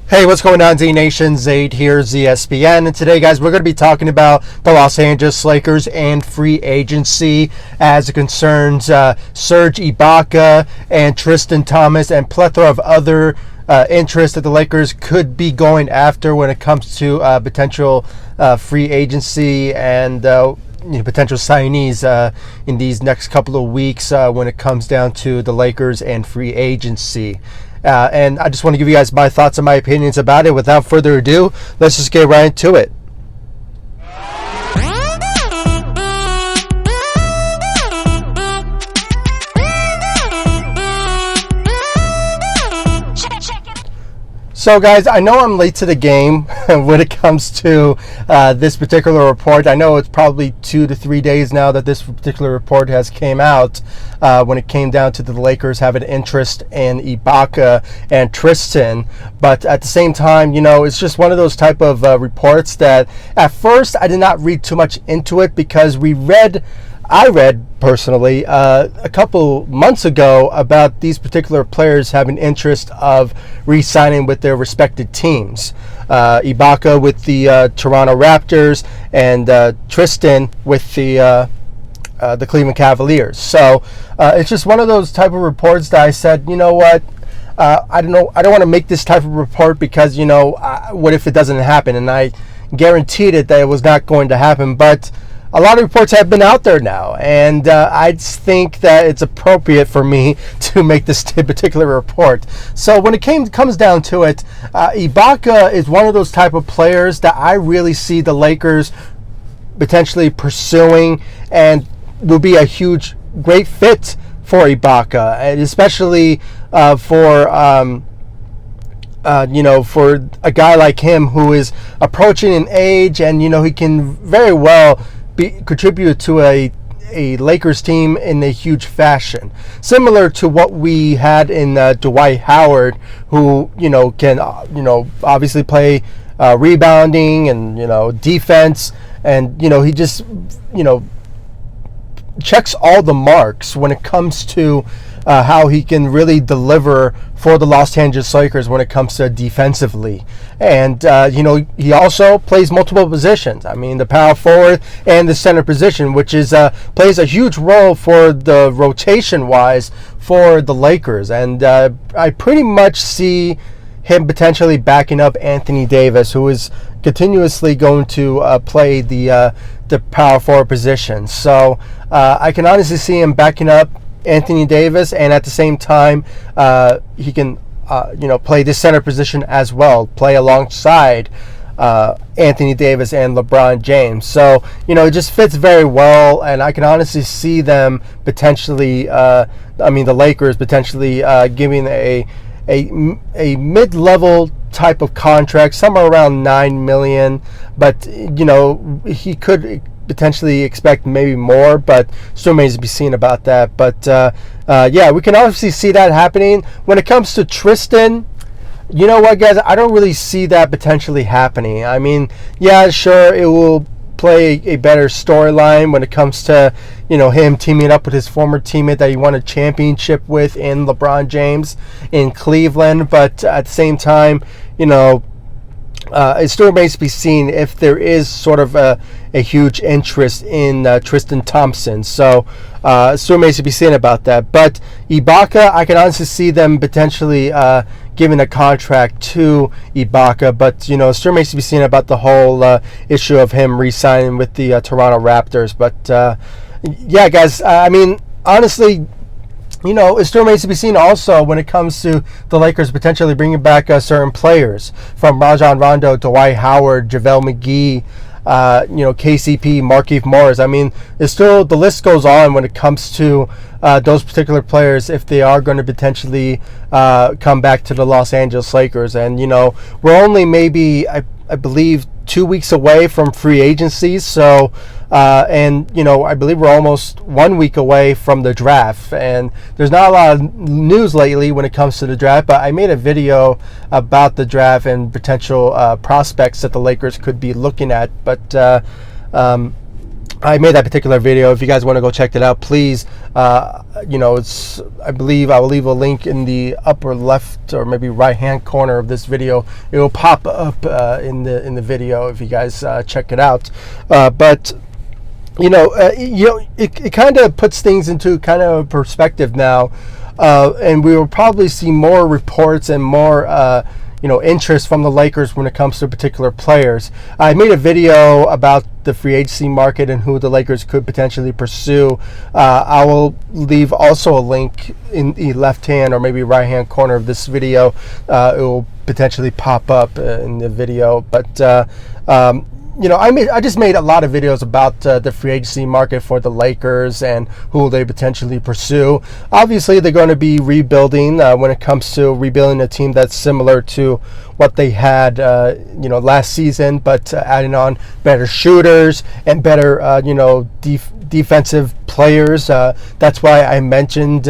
Hey, what's going on, Z Nation? Zaid here, ZSPN, and today, guys, we're going to be talking about the Los Angeles Lakers and free agency as it concerns Serge Ibaka and Tristan Thompson and plethora of other interests that the Lakers could be going after when it comes to potential free agency and potential signees in these next couple of weeks when it comes down to the Lakers and free agency. And I just want to give you guys my thoughts and my opinions about it. Without further ado, let's just get right into it. So, guys, I know I'm late to the game when it comes to this particular report. I know it's probably 2 to 3 days now that this particular report has came out when it came down to the Lakers having interest in Ibaka and Tristan. But at the same time, it's just one of those type of reports that at first I did not read too much into it because I read personally a couple months ago about these particular players having interest of re-signing with their respected teams. Ibaka with the Toronto Raptors and Tristan with the Cleveland Cavaliers. So it's just one of those type of reports that I said, you know what? I don't want to make this type of report because what if it doesn't happen? And I guaranteed it that it was not going to happen, but a lot of reports have been out there now, and I just think that it's appropriate for me to make this particular report. So when it comes down to it, Ibaka is one of those type of players that I really see the Lakers potentially pursuing, and will be a great fit for Ibaka, and especially for a guy like him who is approaching an age, and he can very well contribute to a Lakers team in a huge fashion, similar to what we had in Dwight Howard, who can obviously play rebounding and defense, and he just checks all the marks when it comes to how he can really deliver for the Los Angeles Lakers when it comes to defensively. And, he also plays multiple positions. I mean, the power forward and the center position, which is plays a huge role for the rotation-wise for the Lakers. And I pretty much see him potentially backing up Anthony Davis, who is continuously going to play the power forward position. So I can honestly see him backing up Anthony Davis, and at the same time he can play this center position as well, play alongside Anthony Davis and LeBron James. So it just fits very well, and I can honestly see them potentially the Lakers potentially giving a mid-level type of contract, somewhere around $9 million, but he could potentially expect maybe more, but still remains to be seen about that. But yeah, we can obviously see that happening. When it comes to Tristan, you know what, guys, I don't really see that potentially happening. I mean, yeah, sure, it will play a better storyline when it comes to him teaming up with his former teammate that he won a championship with in LeBron James in Cleveland, but at the same time, it still remains to be seen if there is sort of a huge interest in Tristan Thompson. So it still remains to be seen about that. But Ibaka, I can honestly see them potentially giving a contract to Ibaka. But, it still remains to be seen about the whole issue of him re-signing with the Toronto Raptors. But, yeah, guys, I mean, honestly, it still remains to be seen also when it comes to the Lakers potentially bringing back certain players, from Rajon Rondo, Dwight Howard, JaVale McGee, KCP, Markieff Morris. I mean, it's still, the list goes on when it comes to those particular players if they are going to potentially come back to the Los Angeles Lakers. And, we're only maybe, I believe, 2 weeks away from free agency. So, I believe we're almost 1 week away from the draft, and there's not a lot of news lately when it comes to the draft, but I made a video about the draft and potential prospects that the Lakers could be looking at. But I made that particular video. If you guys want to go check it out, please, it's, I believe I will leave a link in the upper left or maybe right hand corner of this video. It will pop up in the video if you guys check it out. But it kind of puts things into kind of perspective now, and we will probably see more reports and more interest from the Lakers when it comes to particular players. I made a video about the free agency market and who the Lakers could potentially pursue. I will leave also a link in the left hand or maybe right hand corner of this video. It will potentially pop up in the video, but I just made a lot of videos about the free agency market for the Lakers and who they potentially pursue. Obviously, they're going to be rebuilding when it comes to rebuilding a team that's similar to what they had, last season, but adding on better shooters and better, defensive players. That's why I mentioned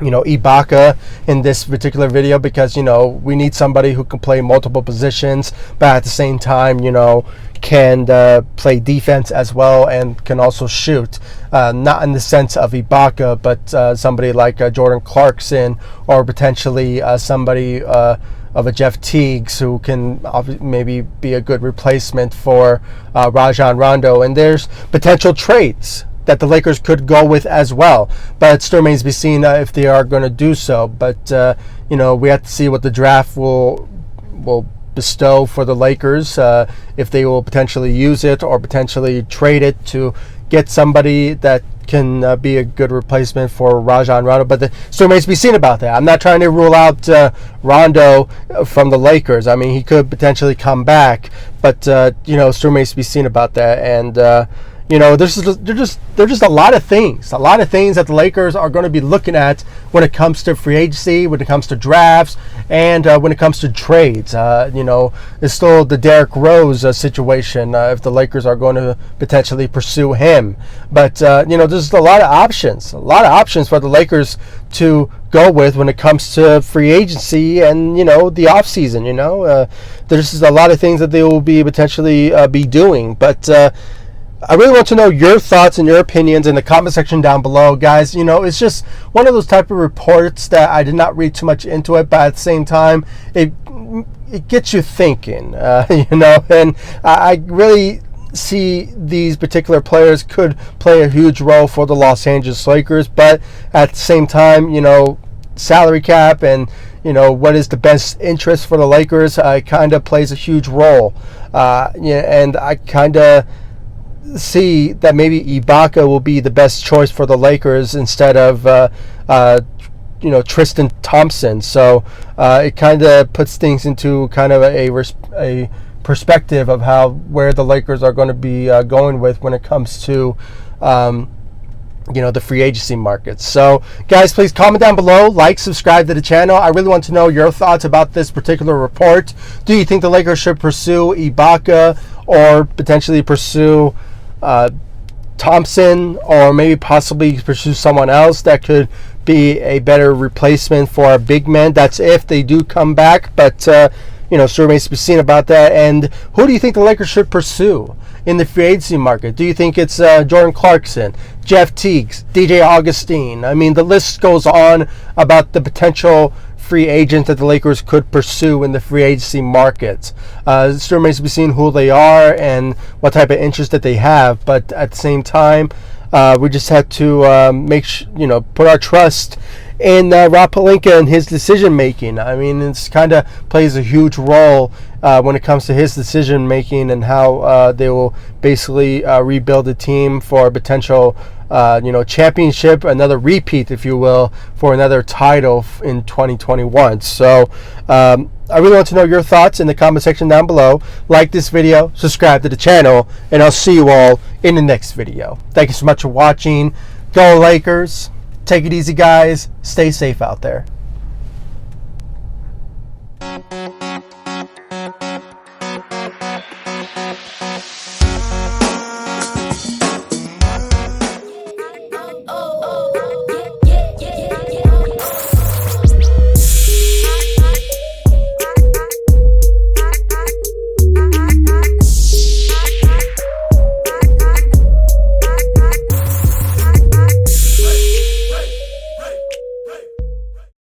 Ibaka in this particular video, because we need somebody who can play multiple positions, but at the same time can play defense as well and can also shoot, not in the sense of Ibaka, but somebody like Jordan Clarkson, or potentially somebody of a Jeff Teagues, who can maybe be a good replacement for Rajon Rondo. And there's potential trades that the Lakers could go with as well, but it still remains to be seen if they are going to do so. But we have to see what the draft will bestow for the Lakers, if they will potentially use it or potentially trade it to get somebody that can be a good replacement for Rajon Rondo. But it still remains to be seen about that. I'm not trying to rule out Rondo from the Lakers. I mean, he could potentially come back, but still remains to be seen about that. And there's just a lot of things that the Lakers are going to be looking at when it comes to free agency, when it comes to drafts, and when it comes to trades. It's still the Derrick Rose situation, if the Lakers are going to potentially pursue him. But there's a lot of options for the Lakers to go with when it comes to free agency and the offseason. There's just a lot of things that they will be potentially be doing, but I really want to know your thoughts and your opinions in the comment section down below, guys. It's just one of those type of reports that I did not read too much into it, but at the same time, it gets you thinking, and I really see these particular players could play a huge role for the Los Angeles Lakers, but at the same time, salary cap and what is the best interest for the Lakers kind of plays a huge role, and I kind of see that maybe Ibaka will be the best choice for the Lakers instead of Tristan Thompson. So it kind of puts things into kind of a perspective of where the Lakers are going to be going with when it comes to the free agency market. So guys, please comment down below, like, subscribe to the channel. I really want to know your thoughts about this particular report. Do you think the Lakers should pursue Ibaka or potentially pursue Thompson, or maybe possibly pursue someone else that could be a better replacement for a big man? That's if they do come back, but still remains to be seen about that. And who do you think the Lakers should pursue in the free agency market? Do you think it's Jordan Clarkson, Jeff Teagues, DJ Augustine? I mean, the list goes on about the potential free agents that the Lakers could pursue in the free agency market. It still remains to be seen who they are and what type of interest that they have. But at the same time, we just had to put our trust in Rob Pelinka and his decision making. I mean, it's kind of plays a huge role when it comes to his decision making and how they will basically rebuild a team for a potential championship, another repeat, if you will, for another title in 2021. So I really want to know your thoughts in the comment section down below. Like this video, subscribe to the channel, and I'll see you all in the next video. Thank you so much for watching. Go Lakers. Take it easy, guys. Stay safe out there.